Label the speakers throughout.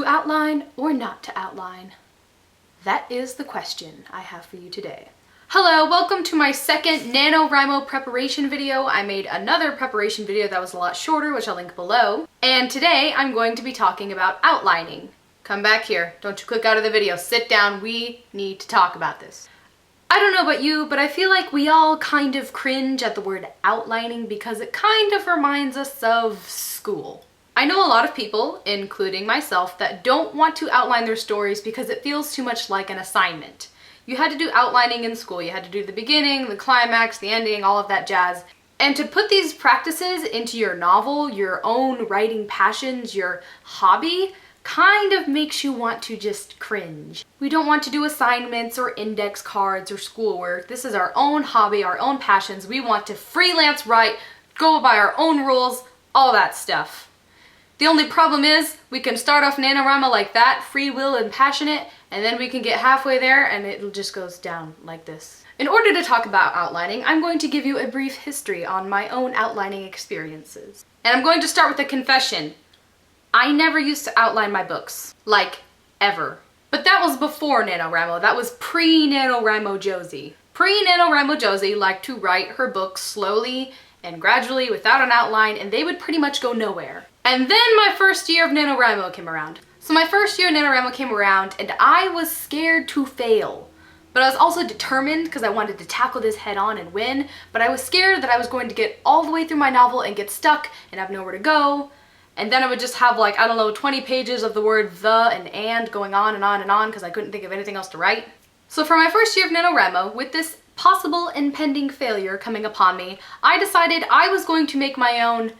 Speaker 1: To outline or not to outline? That is the question I have for you today. Hello, welcome to my second Nanowrimo preparation video. I made another preparation video that was a lot shorter, which I'll link below. And today I'm going to be talking about outlining. Come back here. Don't you click out of the video. Sit down. We need to talk about this. I don't know about you, but I feel like we all kind of cringe at the word outlining because it kind of reminds us of school. I know a lot of people, including myself, that don't want to outline their stories because it feels too much like an assignment. You had to do outlining in school. You had to do the beginning, the climax, the ending, all of that jazz. And to put these practices into your novel, your own writing passions, your hobby, kind of makes you want to just cringe. We don't want to do assignments or index cards or schoolwork. This is our own hobby, our own passions. We want to freelance write, go by our own rules, all that stuff. The only problem is we can start off Nanowrimo like that, free will and passionate, and then we can get halfway there and it just goes down like this. In order to talk about outlining, I'm going to give you a brief history on my own outlining experiences. And I'm going to start with a confession. I never used to outline my books. Like, ever. But that was before Nanowrimo. That was pre-Nanowrimo Josie. Pre-Nanowrimo Josie liked to write her books slowly and gradually without an outline, and they would pretty much go nowhere. And then my first year of Nanowrimo came around. So my first year of Nanowrimo came around and I was scared to fail. But I was also determined because I wanted to tackle this head on and win, but I was scared that I was going to get all the way through my novel and get stuck and have nowhere to go. And then I would just have like, I don't know, 20 pages of the word the and going on and on and on because I couldn't think of anything else to write. So for my first year of Nanowrimo, with this possible impending failure coming upon me, I decided I was going to make my own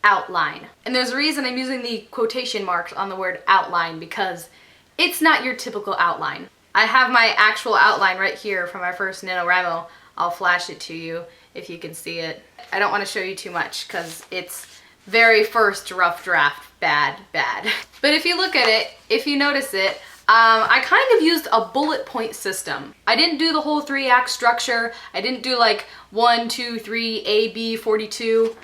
Speaker 1: outline. And there's a reason I'm using the quotation marks on the word outline, because it's not your typical outline. I have my actual outline right here from my first Nanowrimo. I'll flash it to you if you can see it. I don't want to show you too much because it's very first rough draft, bad. But if you look at it, if you notice it, I kind of used a bullet point system. I didn't do the whole 3-act structure. I didn't do like 1, 2, 3, A, B, 42.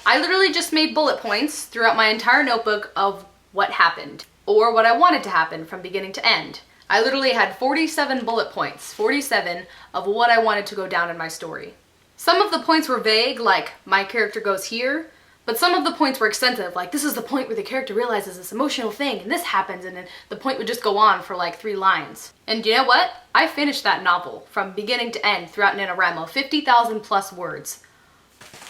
Speaker 1: I literally just made bullet points throughout my entire notebook of what happened, or what I wanted to happen from beginning to end. I literally had 47 bullet points, 47 of what I wanted to go down in my story. Some of the points were vague, like my character goes here, but some of the points were extensive, like this is the point where the character realizes this emotional thing and this happens, and then the point would just go on for like 3 lines. And you know what? I finished that novel from beginning to end throughout Nanowrimo, 50,000 plus words.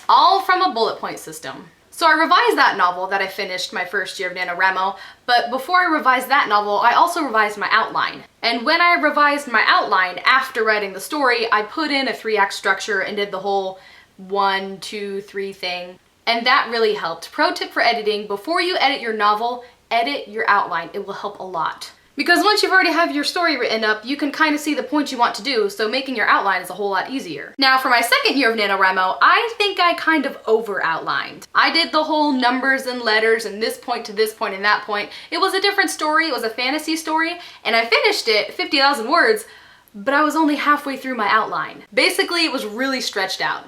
Speaker 1: All from a bullet point system. So I revised that novel that I finished my first year of Nanowrimo, but before I revised that novel, I also revised my outline. And when I revised my outline after writing the story, I put in a 3-act structure and did the whole 1, 2, 3 thing. And that really helped. Pro tip for editing, before you edit your novel, edit your outline. It will help a lot. Because once you've already have your story written up, you can kind of see the points you want to do, so making your outline is a whole lot easier. Now for my second year of Nanowrimo, I think I kind of over-outlined. I did the whole numbers and letters and this point to this point and that point. It was a different story, it was a fantasy story, and I finished it, 50,000 words, but I was only halfway through my outline. Basically, it was really stretched out.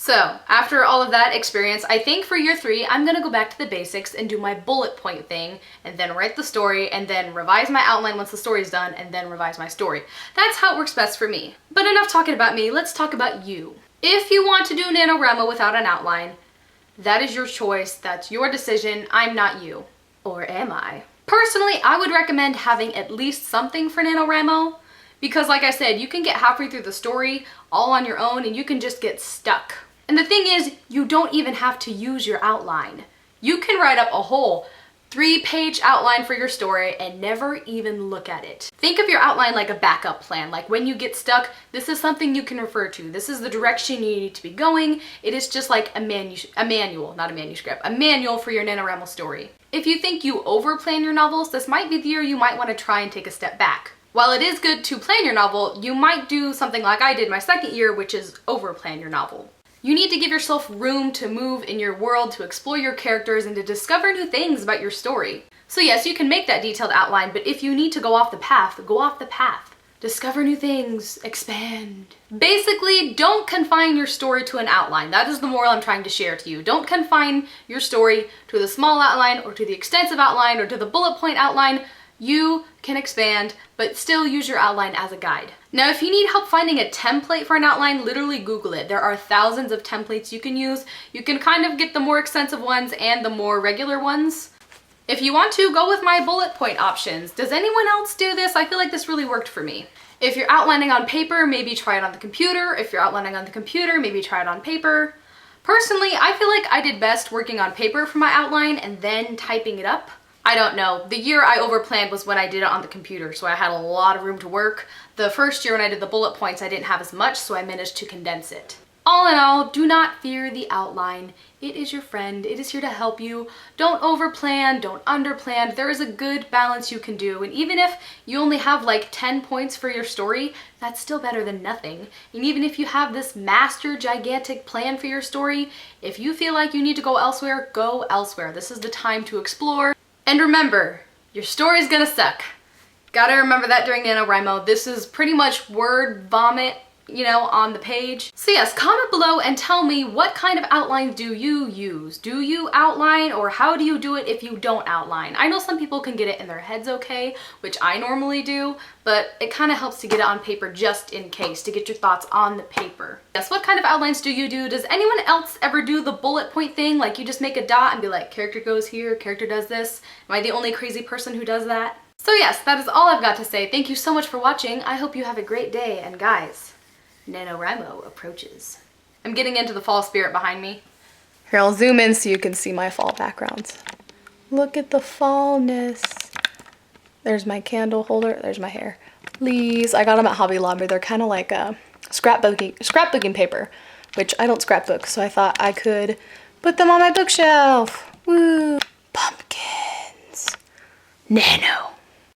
Speaker 1: So, after all of that experience, I think for year 3, I'm gonna go back to the basics and do my bullet point thing, and then write the story, and then revise my outline once the story's done, and then revise my story. That's how it works best for me. But enough talking about me, let's talk about you. If you want to do Nanowrimo without an outline, that is your choice, that's your decision, I'm not you. Or am I? Personally, I would recommend having at least something for Nanowrimo, because like I said, you can get halfway through the story all on your own and you can just get stuck. And the thing is, you don't even have to use your outline. You can write up a whole 3-page outline for your story and never even look at it. Think of your outline like a backup plan. Like when you get stuck, this is something you can refer to. This is the direction you need to be going. It is just like a manual, not a manuscript, a manual for your Nanowrimo story. If you think you overplan your novels, this might be the year you might want to try and take a step back. While it is good to plan your novel, you might do something like I did my second year, which is overplan your novel. You need to give yourself room to move in your world, to explore your characters, and to discover new things about your story. So yes, you can make that detailed outline, but if you need to go off the path, go off the path. discover new things, expand. Basically, don't confine your story to an outline. That is the moral I'm trying to share to you. Don't confine your story to the small outline or to the extensive outline or to the bullet point outline. You can expand, but still use your outline as a guide. Now, if you need help finding a template for an outline, literally Google it. There are thousands of templates you can use. You can kind of get the more extensive ones and the more regular ones. If you want to, go with my bullet point options. Does anyone else do this? I feel like this really worked for me. If you're outlining on paper, maybe try it on the computer. If you're outlining on the computer, maybe try it on paper. Personally, I feel like I did best working on paper for my outline and then typing it up. I don't know. The year I overplanned was when I did it on the computer, so I had a lot of room to work. The first year when I did the bullet points, I didn't have as much, so I managed to condense it. All in all, do not fear the outline. It is your friend. It is here to help you. Don't overplan, don't underplan. There is a good balance you can do, and even if you only have like 10 points for your story, that's still better than nothing. And even if you have this master gigantic plan for your story, if you feel like you need to go elsewhere, go elsewhere. This is the time to explore. And remember, your story's gonna suck. Gotta remember that during NaNoWriMo. This is pretty much word vomit, you know, on the page. So yes, comment below and tell me, what kind of outlines do you use? Do you outline, or how do you do it if you don't outline? I know some people can get it in their heads okay, which I normally do, but it kind of helps to get it on paper just in case, to get your thoughts on the paper. Yes, what kind of outlines do you do? Does anyone else ever do the bullet point thing? Like you just make a dot and be like, character goes here, character does this. Am I the only crazy person who does that? So yes, that is all I've got to say. Thank you so much for watching. I hope you have a great day, and guys, NaNoWriMo approaches. I'm getting into the fall spirit behind me. Here, I'll zoom in so you can see my fall backgrounds. Look at the fallness. There's my candle holder. There's my hair. Leaves. I got them at Hobby Lobby. They're kind of like a scrapbooking paper, which I don't scrapbook, so I thought I could put them on my bookshelf. Woo! Pumpkins. Nano.